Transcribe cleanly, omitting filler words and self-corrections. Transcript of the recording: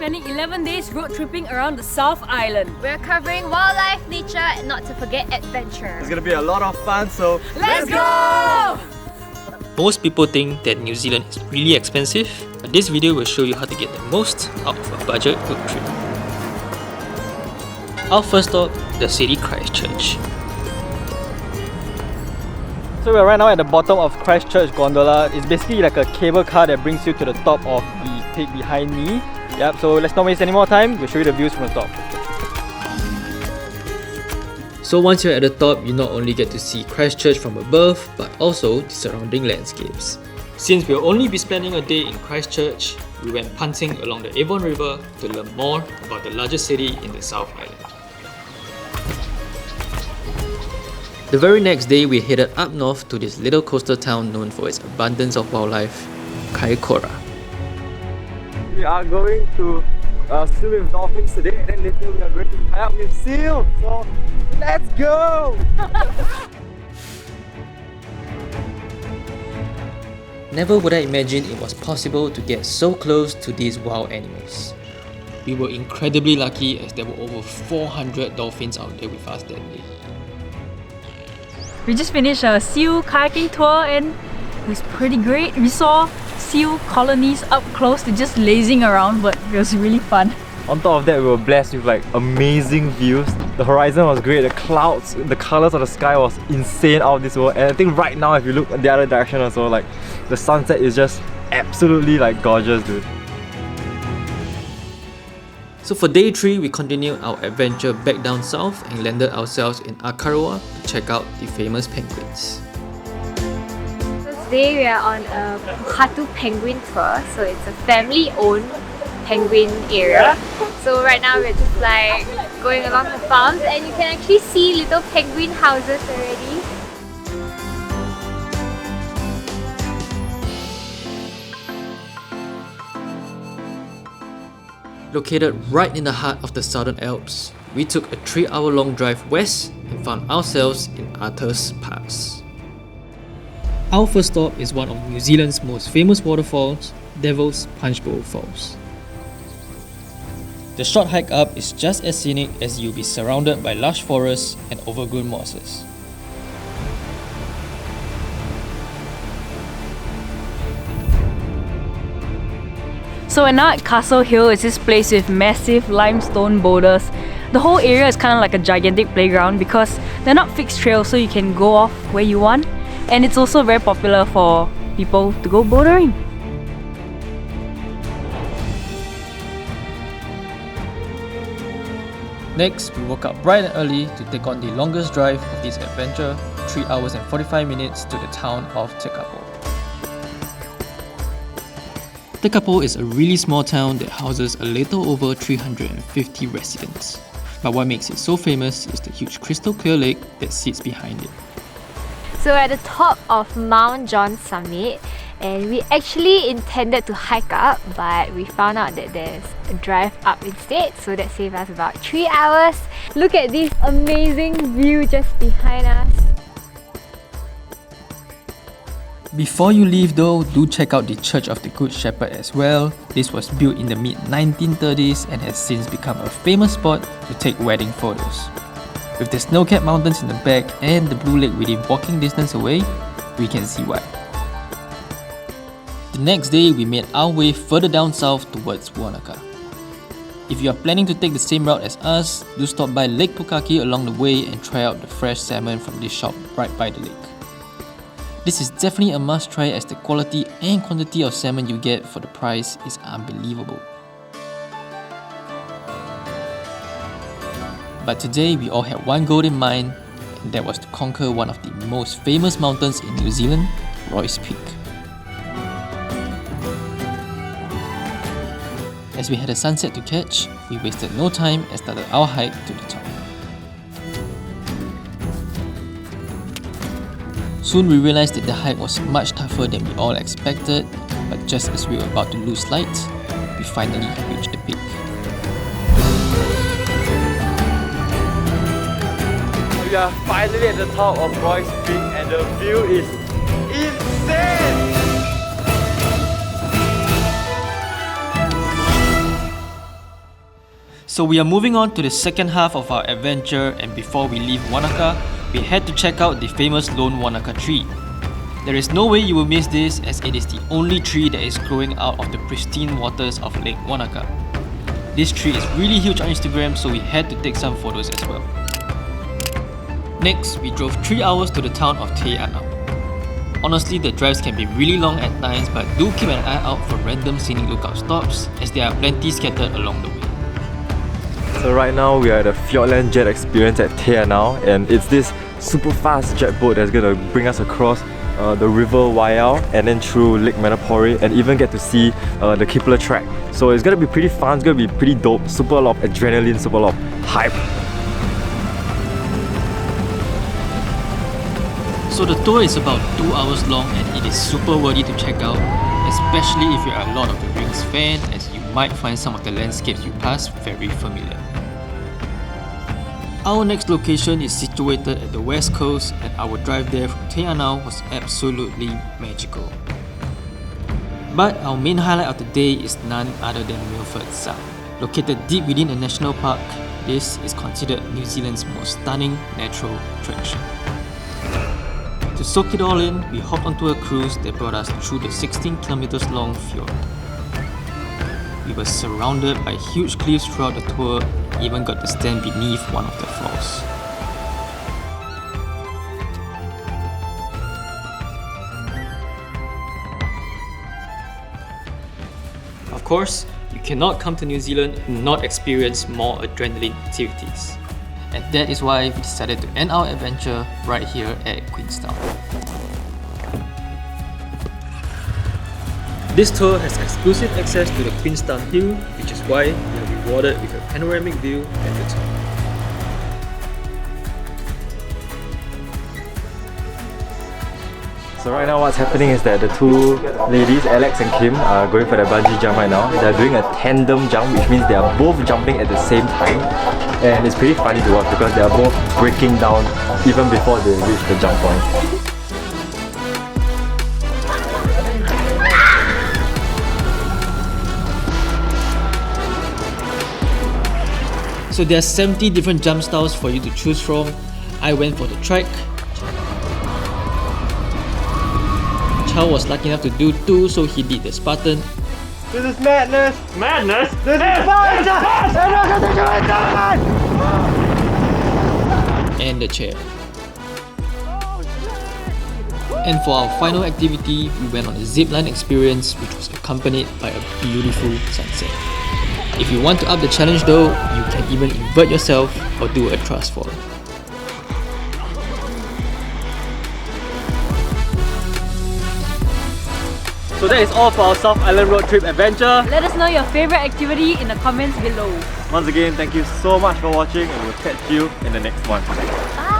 spending 11 days road tripping around the South Island. We're covering wildlife, nature, and not to forget adventure. It's gonna be a lot of fun, so let's go! Most people think that New Zealand is really expensive, but this video will show you how to get the most out of a budget road trip. Our first stop, the city Christchurch. So we're right now at the bottom of Christchurch Gondola. It's basically like a cable car that brings you to the top of the peak behind me. Yep, so let's not waste any more time. We'll show you the views from the top. So once you're at the top, you not only get to see Christchurch from above, but also the surrounding landscapes. Since we'll only be spending a day in Christchurch, we went punting along the Avon River to learn more about the largest city in the South Island. The very next day, we headed up north to this little coastal town known for its abundance of wildlife, Kaikoura. We are going to swim with dolphins today, and then later we are going to kayak with seals. So let's go! Never would I imagine it was possible to get so close to these wild animals. We were incredibly lucky as there were over 400 dolphins out there with us that day. We just finished a seal kayaking tour and it was pretty great. We saw seal colonies up close to just lazing around, but it was really fun. On top of that, we were blessed with like amazing views. The horizon was great, the clouds, the colours of the sky was insane out of this world. And I think right now, if you look the other direction also, like the sunset is just absolutely like gorgeous, dude. So for day 3, we continued our adventure back down south and landed ourselves in Akaroa to check out the famous penguins. Today we are on a Pohatu penguin tour, so it's a family-owned penguin area. So right now we're just like going along the farms and you can actually see little penguin houses already. Located right in the heart of the Southern Alps, we took a 3-hour-long drive west and found ourselves in Arthur's Pass. Our first stop is one of New Zealand's most famous waterfalls, Devil's Punch Bowl Falls. The short hike up is just as scenic as you'll be surrounded by lush forests and overgrown mosses. So we're now at Castle Hill. It's this place with massive limestone boulders. The whole area is kind of like a gigantic playground because they're not fixed trails, so you can go off where you want. And it's also very popular for people to go bouldering. Next, we woke up bright and early to take on the longest drive of this adventure, 3 hours and 45 minutes to the town of Tekapo. Tekapo is a really small town that houses a little over 350 residents. But what makes it so famous is the huge crystal clear lake that sits behind it. So we're at the top of Mount John Summit and we actually intended to hike up, but we found out that there's a drive up instead, so that saved us about 3 hours. Look at this amazing view just behind us. Before you leave though, do check out the Church of the Good Shepherd as well. This was built in the mid-1930s and has since become a famous spot to take wedding photos. With the snow-capped mountains in the back and the blue lake within walking distance away, we can see why. The next day, we made our way further down south towards Wanaka. If you are planning to take the same route as us, do stop by Lake Pukaki along the way and try out the fresh salmon from this shop right by the lake. This is definitely a must try as the quality and quantity of salmon you get for the price is unbelievable. But today we all had one goal in mind, and that was to conquer one of the most famous mountains in New Zealand, Royce Peak. As we had a sunset to catch, we wasted no time and started our hike to the top. Soon we realized that the hike was much tougher than we all expected, but just as we were about to lose light, we finally reached the peak. We are finally at the top of Royce Peak and the view is insane! So we are moving on to the second half of our adventure, and before we leave Wanaka, we had to check out the famous lone Wanaka tree. There is no way you will miss this, as it is the only tree that is growing out of the pristine waters of Lake Wanaka. This tree is really huge on Instagram, so we had to take some photos as well. Next, we drove 3 hours to the town of Anau. Honestly, the drives can be really long at times, but do keep an eye out for random scenic lookout stops, as there are plenty scattered along the way. So right now we are at the Fiordland jet experience at Anau, and it's this super fast jet boat that's gonna bring us across the river Waiau and then through Lake Manapori, and even get to see the Kipler track. So it's gonna be pretty fun, it's gonna be pretty dope, super lot of adrenaline, super lot of hype. So the tour is about 2 hours long, and it is super worthy to check out, especially if you are a Lord of the Rings fan, as you might find some of the landscapes you pass very familiar. Our next location is situated at the west coast, and our drive there from Anau was absolutely magical. But our main highlight of the day is none other than Milford Sound. Located deep within a national park, this is considered New Zealand's most stunning natural attraction. To soak it all in, we hopped onto a cruise that brought us through the 16 kilometers long fjord. We were surrounded by huge cliffs throughout the tour, and even got to stand beneath one of the falls. Of course, you cannot come to New Zealand and not experience more adrenaline activities. And that is why we decided to end our adventure right here at Queenstown. This tour has exclusive access to the Queenstown Hill, which is why you are rewarded with a panoramic view at the top. So right now what's happening is that the two ladies, Alex and Kim, are going for their bungee jump right now. They're doing a tandem jump, which means they are both jumping at the same time. And it's pretty funny to watch because they are both breaking down even before they reach the jump point. So there are 70 different jump styles for you to choose from. I went for the trike. Chow was lucky enough to do 2, so he did the Spartan. This is madness! Madness? This is madness! And the chair. And for our final activity, we went on a zipline experience, which was accompanied by a beautiful sunset. If you want to up the challenge though, you can even invert yourself or do a thrust fall. So that is all for our South Island road trip adventure. Let us know your favorite activity in the comments below. Once again, thank you so much for watching, and we'll catch you in the next one. Bye!